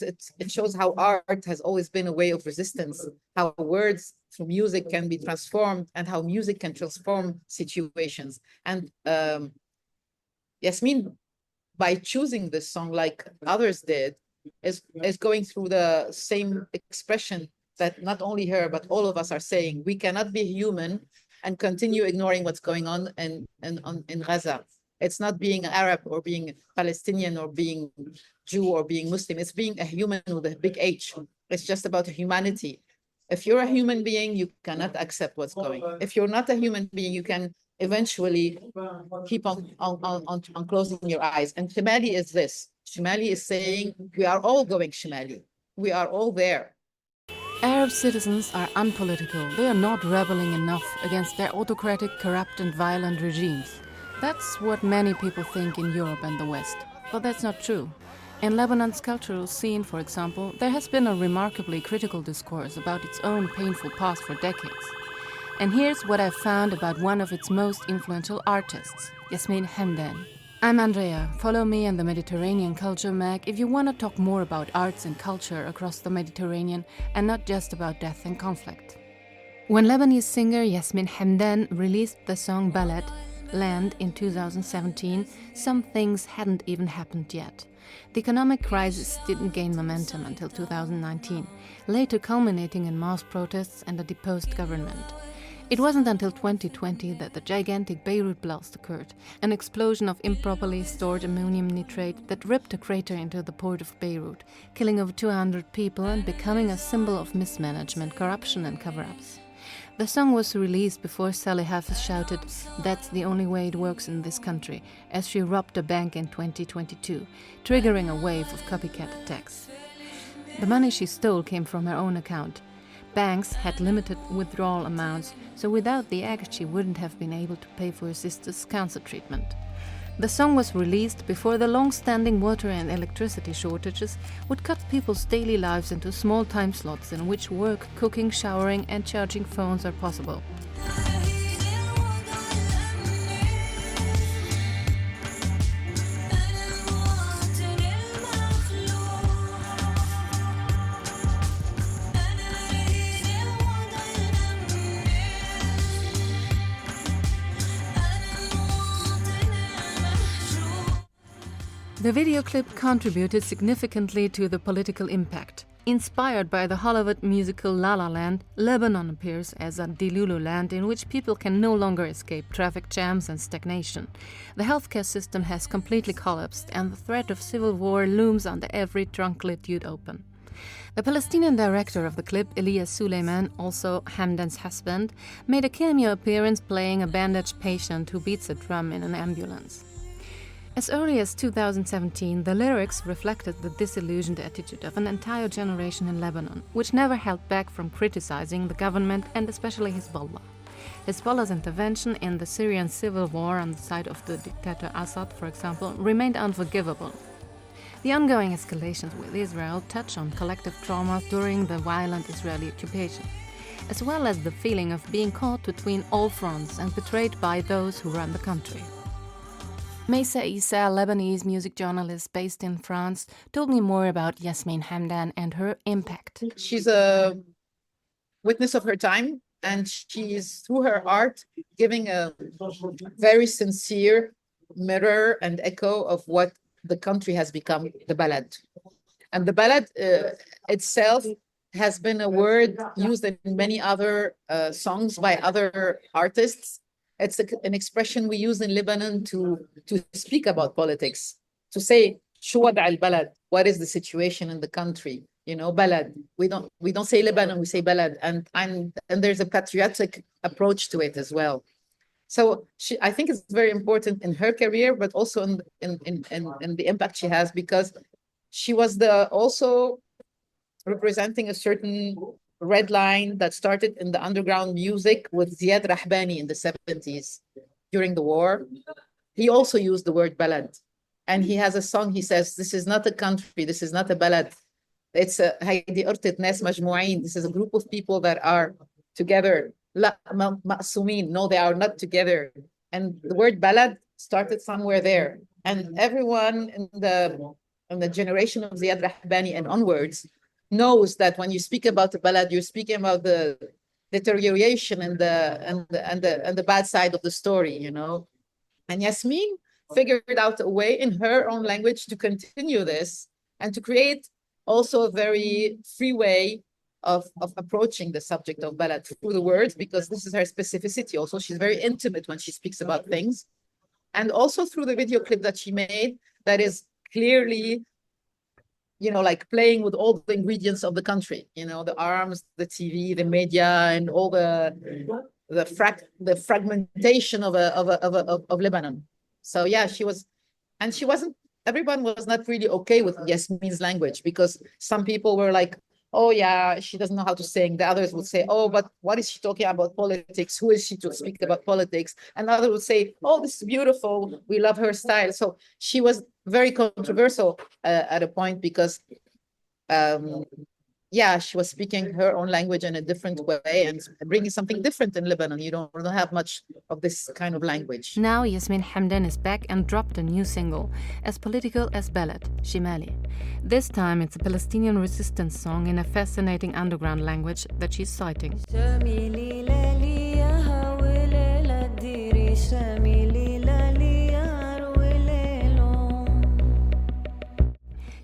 it shows how art has always been a way of resistance, how words through music can be transformed, and how music can transform situations. And Yasmine, by choosing this song like others did, is going through the same expression that not only her, but all of us are saying. We cannot be human and continue ignoring what's going on in Gaza. It's not being Arab or being Palestinian or being Jew or being Muslim. It's being a human with a big H. It's just about humanity. If you're a human being, you cannot accept what's going on. If you're not a human being, you can eventually keep on closing your eyes. And Shimali is this. Shimali is saying, we are all going Shimali. We are all there. Arab citizens are unpolitical. They are not rebelling enough against their autocratic, corrupt and violent regimes. That's what many people think in Europe and the West. But that's not true. In Lebanon's cultural scene, for example, there has been a remarkably critical discourse about its own painful past for decades. And here's what I've found about one of its most influential artists, Yasmine Hamdan. I'm Andrea. Follow me on the Mediterranean Culture Mag if you want to talk more about arts and culture across the Mediterranean and not just about death and conflict. When Lebanese singer Yasmine Hamdan released the song Balad, Land, in 2017, some things hadn't even happened yet. The economic crisis didn't gain momentum until 2019, later culminating in mass protests and a deposed government. It wasn't until 2020 that the gigantic Beirut Blast occurred, an explosion of improperly stored ammonium nitrate that ripped a crater into the port of Beirut, killing over 200 people and becoming a symbol of mismanagement, corruption and cover-ups. The song was released before Sally Hafez shouted, "That's the only way it works in this country," as she robbed a bank in 2022, triggering a wave of copycat attacks. The money she stole came from her own account. Banks had limited withdrawal amounts, so without the act she wouldn't have been able to pay for her sister's cancer treatment. The song was released before the long-standing water and electricity shortages would cut people's daily lives into small time slots in which work, cooking, showering and charging phones are possible. The video clip contributed significantly to the political impact. Inspired by the Hollywood musical La La Land, Lebanon appears as a Delulu land in which people can no longer escape traffic jams and stagnation. The healthcare system has completely collapsed and the threat of civil war looms under every trunk lit you'd open. The Palestinian director of the clip, Elias Suleiman, also Hamdan's husband, made a cameo appearance playing a bandaged patient who beats a drum in an ambulance. As early as 2017, the lyrics reflected the disillusioned attitude of an entire generation in Lebanon, which never held back from criticizing the government and especially Hezbollah. Hezbollah's intervention in the Syrian civil war on the side of the dictator Assad, for example, remained unforgivable. The ongoing escalations with Israel touch on collective traumas during the violent Israeli occupation, as well as the feeling of being caught between all fronts and betrayed by those who run the country. Maysa Issa, a Lebanese music journalist based in France, told me more about Yasmine Hamdan and her impact. She's a witness of her time, and she is, through her art, giving a very sincere mirror and echo of what the country has become, the Balad. And the Balad itself has been a word used in many other songs by other artists. It's an expression we use in Lebanon to speak about politics, to say, "Shu wad' al-balad," what is the situation in the country? You know, balad. We don't say Lebanon, we say balad, and there's a patriotic approach to it as well. So I think it's very important in her career, but also in the impact she has, because she was also representing a certain red line that started in the underground music with Ziad Rahbani in the 70s during the war. He also used the word balad. And he has a song, he says, "This is not a country, this is not a balad. It's a هيدي قرطة ناس مجموعين. This is a group of people that are together. لا مقسومين. No, they are not together." And the word balad started somewhere there. And everyone in the and the generation of Ziad Rahbani and onwards knows that when you speak about the Balad, you're speaking about the deterioration and the bad side of the story, you know. And Yasmine figured out a way in her own language to continue this and to create also a very free way of approaching the subject of Balad through the words, because this is her specificity. Also, she's very intimate when she speaks about things. And also through the video clip that she made, that is clearly, you know, like playing with all the ingredients of the country, you know, the arms, the TV, the media, and all the fragmentation of Lebanon. So yeah, she wasn't, everyone was not really okay with Yasmine's language, because some people were like, oh yeah, she doesn't know how to sing. The others would say, oh, but what is she talking about politics? Who is she to speak about politics? And others would say, oh, this is beautiful. We love her style. So she was very controversial at a point, because yeah, she was speaking her own language in a different way and bringing something different in Lebanon. You don't have much of this kind of language. Now Yasmine Hamdan is back and dropped a new single, as political as Balad, Shimali. This time it's a Palestinian resistance song in a fascinating underground language that she's citing.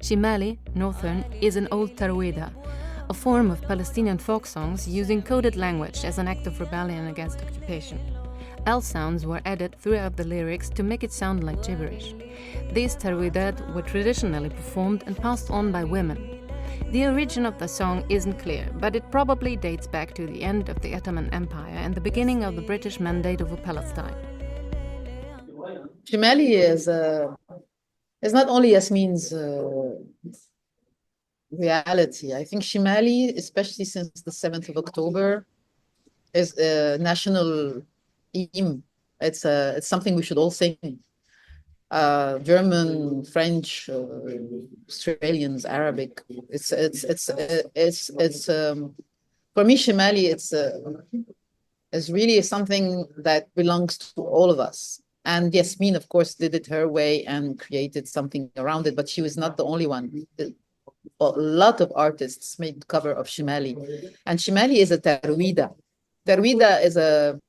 Shimali, northern, is an old tarwida, a form of Palestinian folk songs using coded language as an act of rebellion against occupation. L sounds were added throughout the lyrics to make it sound like gibberish. These tarwidat were traditionally performed and passed on by women. The origin of the song isn't clear, but it probably dates back to the end of the Ottoman Empire and the beginning of the British Mandate over Palestine. Shimali is not only Yasmine's reality. I think Shimali, especially since the 7th of October, is a national theme. It's something we should all sing. German, French, Australians, Arabic. It's for me, Shimali, it's really something that belongs to all of us. And Yasmine, of course, did it her way and created something around it, but she was not the only one. A lot of artists made cover of Shimali. And Shimali is a tarwida. Tarwida is a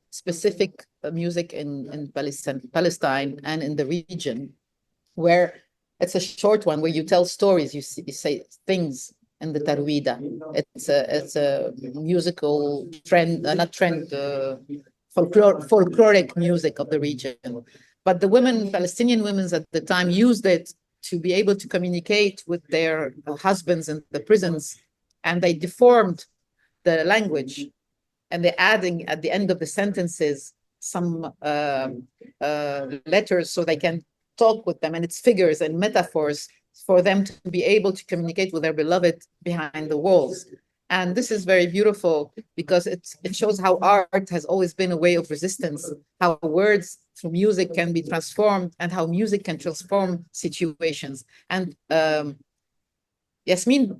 specific music in Palestine and in the region, where it's a short one, where you tell stories, you say things in the tarwida. It's a musical trend, not trend, folkloric music of the region. But the women, Palestinian women at the time, used it to be able to communicate with their husbands in the prisons, and they deformed the language, and they're adding at the end of the sentences some letters so they can talk with them, and it's figures and metaphors for them to be able to communicate with their beloved behind the walls. And this is very beautiful, because it shows how art has always been a way of resistance, how words through music can be transformed, and how music can transform situations. And Yasmine,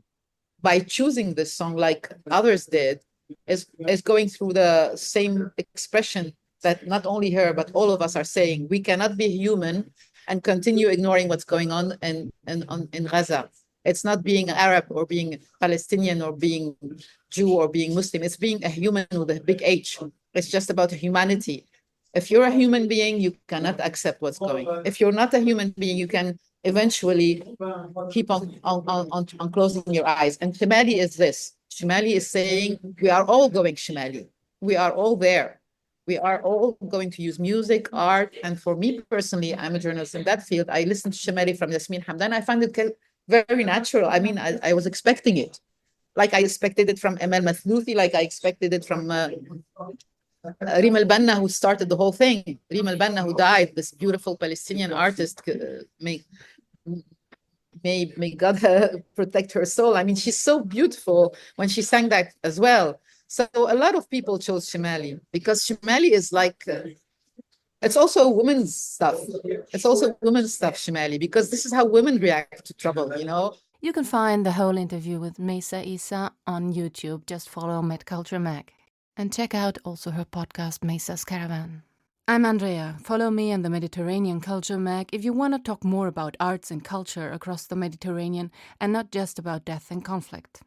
by choosing this song like others did, is going through the same expression that not only her, but all of us are saying. We cannot be human and continue ignoring what's going on in Gaza. It's not being Arab or being Palestinian or being Jew or being Muslim. It's being a human with a big H. It's just about humanity. If you're a human being, you cannot accept what's going on. If you're not a human being, you can eventually keep on closing your eyes. And Shimali is this. Shimali is saying, we are all going Shimali. We are all there. We are all going to use music, art. And for me personally, I'm a journalist in that field. I listened to Shimali from Yasmine Hamdan. I find it very natural. I mean, I was expecting it. Like I expected it from Emel Mathlouthi, like I expected it from Rima al-Banna, who started the whole thing. Rima al-Banna, who died, this beautiful Palestinian artist, may God protect her soul. I mean, she's so beautiful when she sang that as well. So a lot of people chose Shimali, because Shimali is like, it's also women's stuff. It's also women's stuff, Shimali, because this is how women react to trouble, you know? You can find the whole interview with Maysa Isa on YouTube. Just follow MedCulture Mag. And check out also her podcast, Maysa's Caravan. I'm Andrea. Follow me on the Mediterranean Culture Mag if you want to talk more about arts and culture across the Mediterranean and not just about death and conflict.